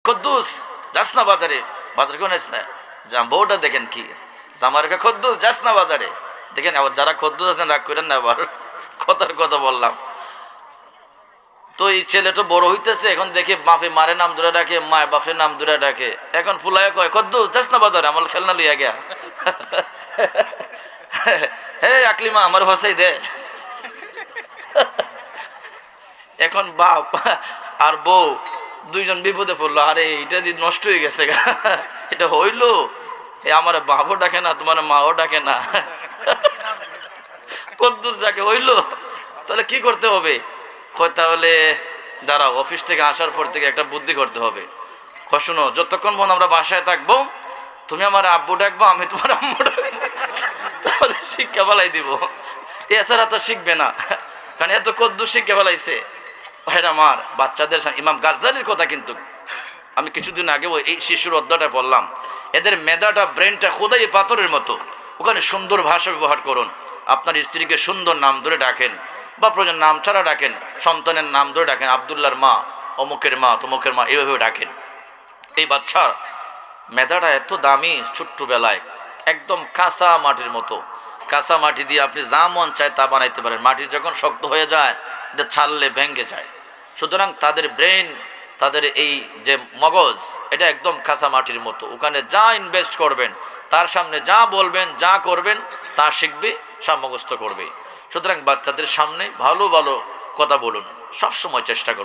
কদ্দুস যাস না বাজারে, বাজার কেউ নিস না, যা বউটা দেখেন কি জামাইকে, কদ্দুস যাস না বাজারে। দেখেন আবার যারা কদ্দুস আছেন রাগ করেন না, আবার কথার কথা বললাম। তো এই ছেলেটা বড় হইতেছে, এখন দেখে বাপে মারে নাম ধরে ডাকে, মায় বাপের নাম ধরে ডাকে। এখন ফুলায় কয় কদ্দুস যাস না বাজারে, আমার খেলনা লইয়া গিয়া। হে আকলিমা আমার হসাই দে। এখন বাপ আর বউ দুইজন বিপদে পড়লো, আরে এটা যদি নষ্ট হয়ে গেছে, এটা হইলো, এ আমার বাপও ডাকে না, তোমার মাও ডাকে না, কদ্দুস ডাকে, হইলো, তাহলে কি করতে হবে? তাহলে দাঁড়াও, অফিস থেকে আসার পর থেকে একটা বুদ্ধি করতে হবে। শোনো, যতক্ষণ পর্যন্ত আমরা বাসায় থাকবো, তুমি আমার আব্বু ডাকবো, আমি তোমার আম্মু ডাকবো, তাহলে শিক্ষা ফেলাই দিব। এছাড়া তো শিখবে না, কারণ এত কদ্দুস শিক্ষা ফেলাইছে। ভাইরা আমার, বাচ্চাদের ইমাম গাজ্জালির কথা কিন্তু আমি কিছুদিন আগে এই শিশুর অধ্যায়টা পড়লাম। এদের মেধাটা, ব্রেনটা খোদাই পাথরের মতো। ওখানে সুন্দর ভাষা ব্যবহার করুন, আপনার স্ত্রীকে সুন্দর নাম ধরে ডাকেন, বা প্রয়োজন নাম ছাড়া ডাকেন, সন্তানের নাম ধরে ডাকেন, আবদুল্লাহর মা, অমুকের মা, তমুকের মা, এইভাবে ডাকেন। এই বাচ্চার মেধাটা এত দামি, ছোট্টবেলায় একদম কাঁচা মাটির মতো। কাঁচা মাটি দিয়ে আপনি যা মন চায় তা বানাইতে পারেন, মাটি যখন শক্ত হয়ে যায় এটা ছাড়লে ভেঙে যায়। সুতরাং তাদের ব্রেন, তাদের এই যে মগজ, এটা একদম কাঁচা মাটির মতো। ওখানে যা ইনভেস্ট করবেন, তার সামনে যা বলবেন, যা করবেন, তা শিখবে, সামগ্রস্ত করবে। সুতরাং বাচ্চাদের সামনে ভালো ভালো কথা বলুন, সবসময় চেষ্টা করবেন।